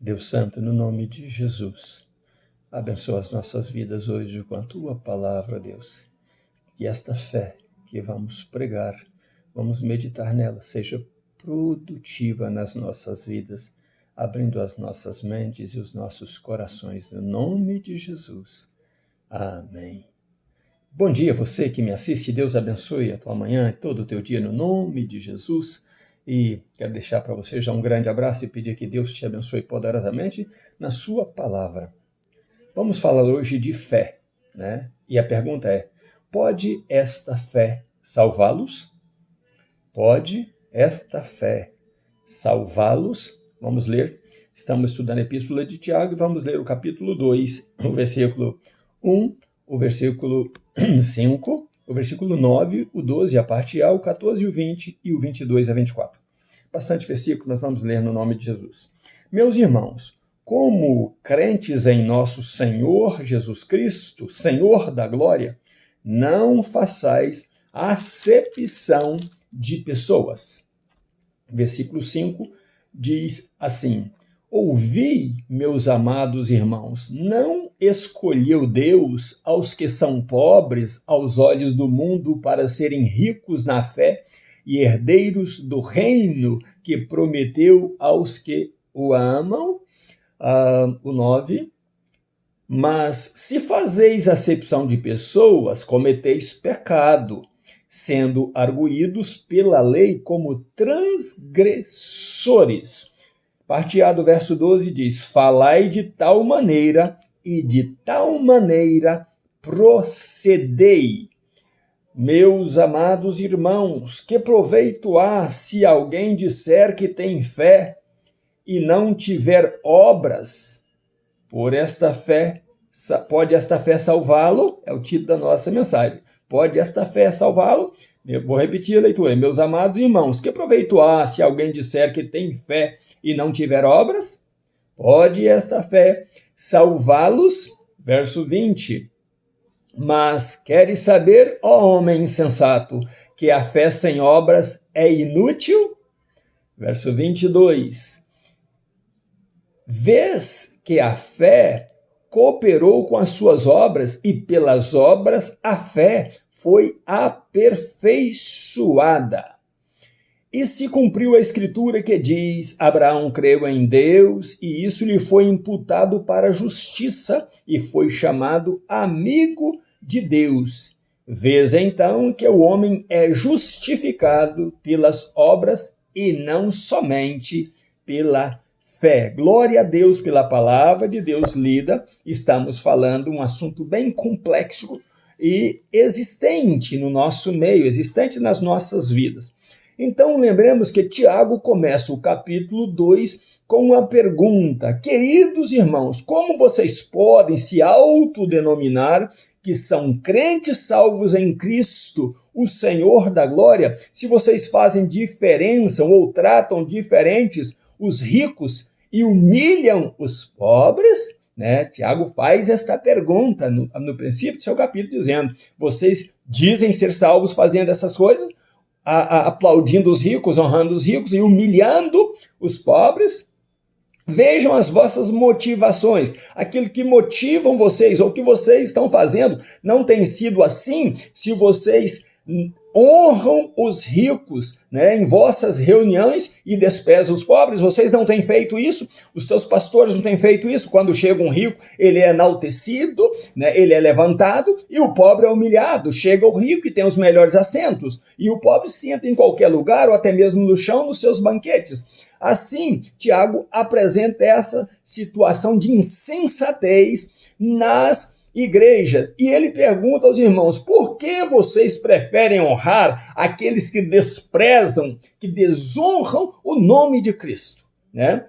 Deus Santo, no nome de Jesus, abençoa as nossas vidas hoje com a Tua palavra, Deus. Que esta fé que vamos pregar, vamos meditar nela, seja produtiva nas nossas vidas, abrindo as nossas mentes e os nossos corações, no nome de Jesus. Amém. Bom dia, você que me assiste. Deus abençoe a tua manhã e todo o teu dia, no nome de Jesus. E quero deixar para você já um grande abraço e pedir que Deus te abençoe poderosamente na sua palavra. Vamos falar hoje de fé, né? E a pergunta é: pode esta fé salvá-los? Pode esta fé salvá-los? Vamos ler. Estamos estudando a Epístola de Tiago e vamos ler o capítulo 2, o versículo 1, o versículo 5, o versículo 9, o 12, a parte A, o 14 e o 20 e o 22 a 24. Bastante versículo, nós vamos ler no nome de Jesus. Meus irmãos, como crentes em nosso Senhor Jesus Cristo, Senhor da glória, não façais acepção de pessoas. Versículo 5 diz assim: ouvi, meus amados irmãos, não escolheu Deus aos que são pobres aos olhos do mundo para serem ricos na fé e herdeiros do reino que prometeu aos que o amam. O 9. Mas se fazeis acepção de pessoas, cometeis pecado, sendo arguídos pela lei como transgressores. Parte A do verso 12 diz: falai de tal maneira e de tal maneira procedei. Meus amados irmãos, que proveito há se alguém disser que tem fé e não tiver obras? Por esta fé, pode esta fé salvá-lo? É o título da nossa mensagem. Pode esta fé salvá-lo? Eu vou repetir a leitura. Meus amados irmãos, que proveito há se alguém disser que tem fé e não tiver obras? Pode esta fé salvá-los? Verso 20. Mas queres saber, ó homem insensato, que a fé sem obras é inútil? Verso 22. Vês que a fé cooperou com as suas obras, e pelas obras a fé foi aperfeiçoada. E se cumpriu a escritura que diz: Abraão creu em Deus, e isso lhe foi imputado para a justiça, e foi chamado amigo de Deus. Vês então que o homem é justificado pelas obras e não somente pela fé. Glória a Deus pela palavra de Deus lida. Estamos falando um assunto bem complexo e existente no nosso meio, existente nas nossas vidas. Então, lembremos que Tiago começa o capítulo 2 com uma pergunta: queridos irmãos, como vocês podem se autodenominar que são crentes salvos em Cristo, o Senhor da glória, se vocês fazem diferença ou tratam diferentes os ricos e humilham os pobres? Né? Tiago faz esta pergunta no princípio do seu capítulo, dizendo: vocês dizem ser salvos fazendo essas coisas, aplaudindo os ricos, honrando os ricos e humilhando os pobres? Vejam as vossas motivações, aquilo que motivam vocês, ou que vocês estão fazendo. Não tem sido assim se vocês honram os ricos, né, em vossas reuniões e desprezam os pobres. Vocês não têm feito isso, os seus pastores não têm feito isso. Quando chega um rico, ele é enaltecido, né, ele é levantado, e o pobre é humilhado. Chega o rico que tem os melhores assentos, e o pobre senta em qualquer lugar, ou até mesmo no chão, nos seus banquetes. Assim, Tiago apresenta essa situação de insensatez nas igrejas. E ele pergunta aos irmãos: por que vocês preferem honrar aqueles que desprezam, que desonram o nome de Cristo? Né?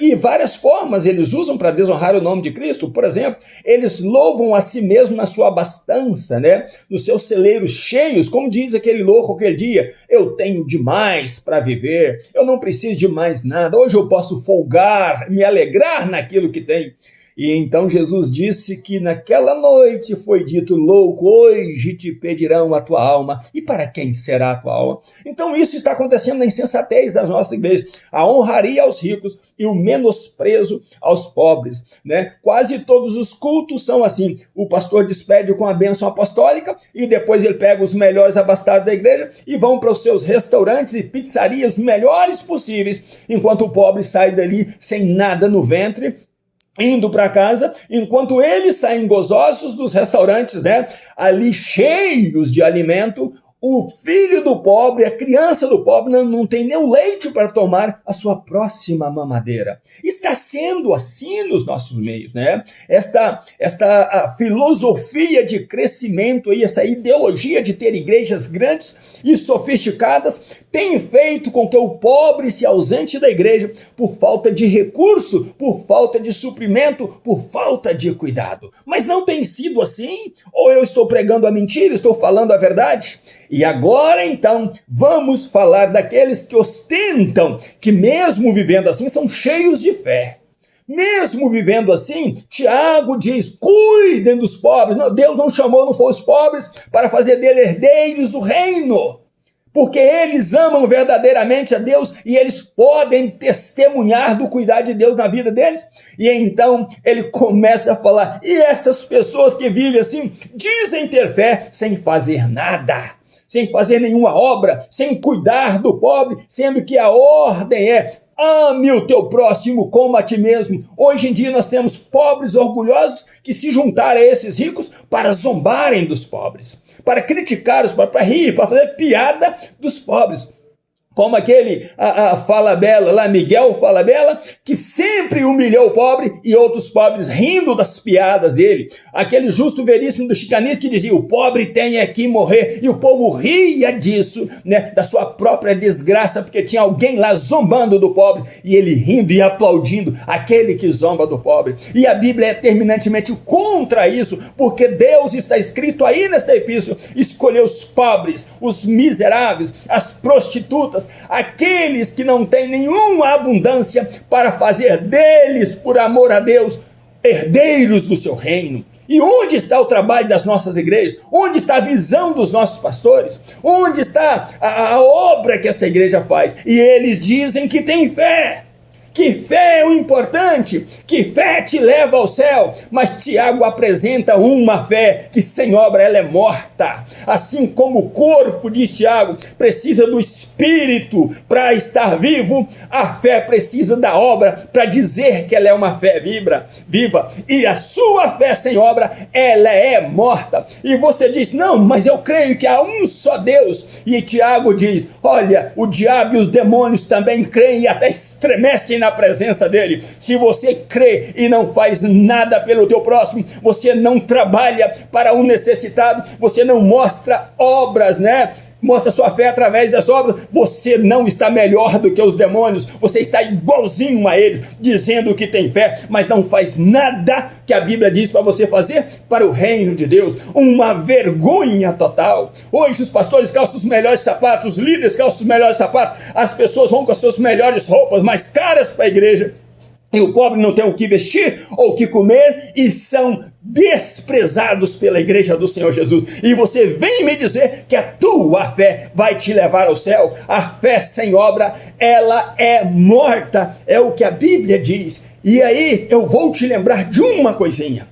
E várias formas eles usam para desonrar o nome de Cristo. Por exemplo, eles louvam a si mesmo na sua abastança, né? Nos seus celeiros cheios, como diz aquele louco aquele dia: eu tenho demais para viver, eu não preciso de mais nada, hoje eu posso folgar, me alegrar naquilo que tenho. E então Jesus disse que naquela noite foi dito: louco, hoje te pedirão a tua alma. E para quem será a tua alma? Então isso está acontecendo na insensatez das nossas igrejas. A honraria aos ricos e o menosprezo aos pobres, né? Quase todos os cultos são assim. O pastor despede com a bênção apostólica e depois ele pega os melhores abastados da igreja e vão para os seus restaurantes e pizzarias melhores possíveis, enquanto o pobre sai dali sem nada no ventre, indo para casa, enquanto eles saem gozosos dos restaurantes, né, ali cheios de alimento. O filho do pobre, a criança do pobre não tem nem o leite para tomar a sua próxima mamadeira. Está sendo assim nos nossos meios, né? Esta a filosofia de crescimento, aí, essa ideologia de ter igrejas grandes e sofisticadas tem feito com que o pobre se ausente da igreja por falta de recurso, por falta de suprimento, por falta de cuidado. Mas não tem sido assim? Ou eu estou pregando a mentira, estou falando a verdade? E agora, então, vamos falar daqueles que ostentam que mesmo vivendo assim são cheios de fé. Mesmo vivendo assim, Tiago diz: cuidem dos pobres. Não, Deus não chamou, não foi os pobres para fazer dele herdeiros do reino. Porque eles amam verdadeiramente a Deus e eles podem testemunhar do cuidado de Deus na vida deles. E então ele começa a falar: e essas pessoas que vivem assim, dizem ter fé sem fazer nada, sem fazer nenhuma obra, sem cuidar do pobre, sendo que a ordem é: ame o teu próximo como a ti mesmo. Hoje em dia nós temos pobres orgulhosos que se juntaram a esses ricos para zombarem dos pobres, para criticar os pobres, para rir, para fazer piada dos pobres. Como aquele Falabella lá, Miguel Falabella, que sempre humilhou o pobre e outros pobres rindo das piadas dele. Aquele Justo Veríssimo do Chicanês que dizia: o pobre tem é que morrer. E o povo ria disso, né, da sua própria desgraça, porque tinha alguém lá zombando do pobre e ele rindo e aplaudindo aquele que zomba do pobre. E a Bíblia é terminantemente contra isso, porque Deus, está escrito aí nesta epístola, escolheu os pobres, os miseráveis, as prostitutas, aqueles que não têm nenhuma abundância, para fazer deles, por amor a Deus, herdeiros do seu reino. E onde está o trabalho das nossas igrejas? Onde está a visão dos nossos pastores? Onde está a obra que essa igreja faz? E eles dizem que tem fé. Que fé é o importante, que fé te leva ao céu. Mas Tiago apresenta uma fé que sem obra ela é morta. Assim como o corpo, diz Tiago, precisa do espírito para estar vivo, a fé precisa da obra para dizer que ela é uma fé viva. E a sua fé sem obra, ela é morta. E você diz: não, mas eu creio que há um só Deus. E Tiago diz: olha, o diabo e os demônios também creem e até estremecem na presença dele. Se você crê e não faz nada pelo teu próximo, você não trabalha para o necessitado, você não mostra obras, né? Mostra sua fé através das obras, você não está melhor do que os demônios, você está igualzinho a eles, dizendo que tem fé, mas não faz nada que a Bíblia diz para você fazer para o reino de Deus. Uma vergonha total. Hoje os pastores calçam os melhores sapatos, os líderes calçam os melhores sapatos, as pessoas vão com as suas melhores roupas, mais caras para a igreja, e o pobre não tem o que vestir ou o que comer e são desprezados pela igreja do Senhor Jesus. E você vem me dizer que a tua fé vai te levar ao céu? A fé sem obra, ela é morta, é o que a Bíblia diz. E aí eu vou te lembrar de uma coisinha.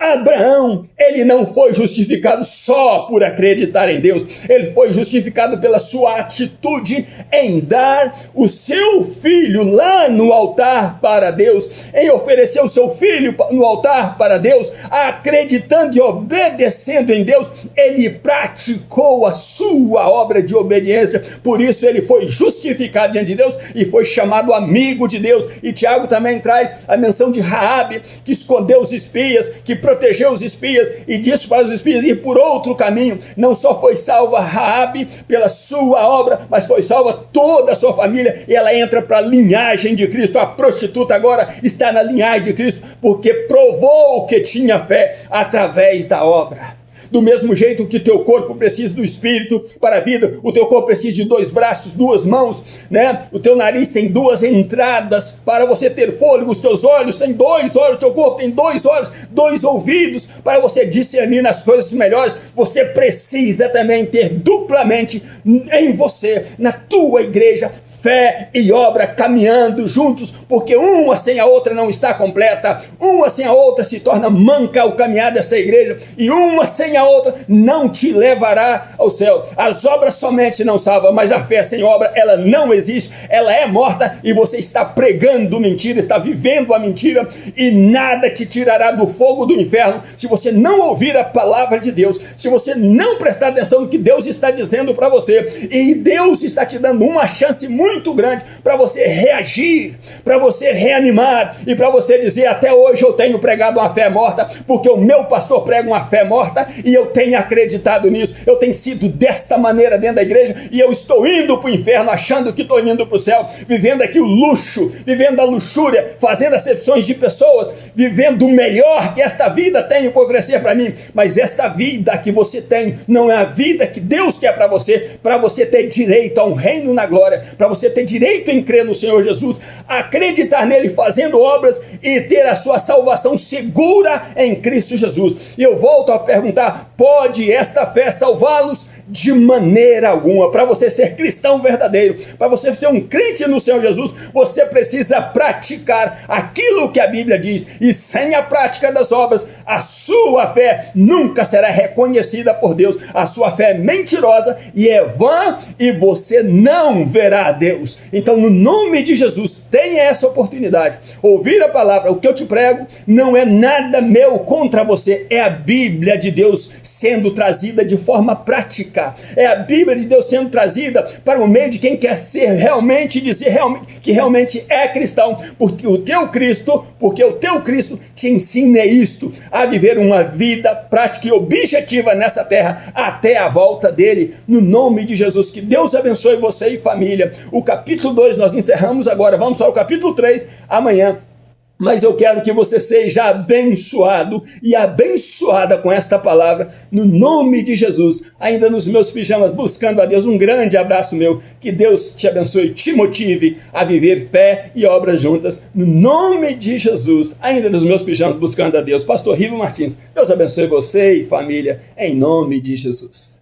Abraão, ele não foi justificado só por acreditar em Deus, ele foi justificado pela sua atitude em dar o seu filho lá no altar para Deus, em oferecer o seu filho no altar para Deus, acreditando e obedecendo em Deus, ele praticou a sua obra de obediência, por isso ele foi justificado diante de Deus e foi chamado amigo de Deus. E Tiago também traz a menção de Raabe, que escondeu os espias, que protegeu os espias e disse para os espias ir por outro caminho. Não só foi salva Raabe pela sua obra, mas foi salva toda a sua família, e ela entra para a linhagem de Cristo. A prostituta agora está na linhagem de Cristo, porque provou que tinha fé através da obra. Do mesmo jeito que o teu corpo precisa do espírito para a vida, o teu corpo precisa de 2 braços, 2 mãos, né? O teu nariz tem 2 entradas para você ter fôlego, os teus olhos têm 2 olhos, o teu corpo tem 2 olhos, 2 ouvidos para você discernir nas coisas melhores. Você precisa também ter duplamente em você, na tua igreja, fé e obra caminhando juntos, porque uma sem a outra não está completa, uma sem a outra se torna manca ao caminhar dessa igreja, e uma sem a outra não te levará ao céu. As obras somente não salvam, mas a fé sem obra, ela não existe, ela é morta, e você está pregando mentira, está vivendo a mentira, e nada te tirará do fogo do inferno, se você não ouvir a palavra de Deus, se você não prestar atenção no que Deus está dizendo para você, e Deus está te dando uma chance muito grande para você reagir, para você reanimar e para você dizer: até hoje eu tenho pregado uma fé morta, porque o meu pastor prega uma fé morta e eu tenho acreditado nisso, eu tenho sido desta maneira dentro da igreja e eu estou indo para o inferno achando que estou indo para o céu, vivendo aqui o luxo, vivendo a luxúria, fazendo acepções de pessoas, vivendo o melhor que esta vida tem para oferecer para mim, mas esta vida que você tem não é a vida que Deus quer para você ter direito a um reino na glória, para você ter direito em crer no Senhor Jesus, acreditar nele fazendo obras e ter a sua salvação segura em Cristo Jesus. E eu volto a perguntar: pode esta fé salvá-los? De maneira alguma. Para você ser cristão verdadeiro, para você ser um crente no Senhor Jesus, você precisa praticar aquilo que a Bíblia diz, e sem a prática das obras, a sua fé nunca será reconhecida por Deus. A sua fé é mentirosa e é vã, e você não verá a Deus. Então, no nome de Jesus, tenha essa oportunidade, ouvir a palavra. O que eu te prego não é nada meu contra você, é a Bíblia de Deus sendo trazida de forma prática, é a Bíblia de Deus sendo trazida para o meio de quem quer ser realmente, dizer que realmente é cristão, porque o teu Cristo te ensina isto, a viver uma vida prática e objetiva nessa terra até a volta dele, no nome de Jesus. Que Deus abençoe você e família. O capítulo 2 nós encerramos agora, vamos para o capítulo 3 amanhã. Mas eu quero que você seja abençoado e abençoada com esta palavra, no nome de Jesus. Ainda nos meus pijamas, buscando a Deus, um grande abraço meu. Que Deus te abençoe, te motive a viver fé e obras juntas, no nome de Jesus. Ainda nos meus pijamas, buscando a Deus. Pastor Rivo Martins, Deus abençoe você e família, em nome de Jesus.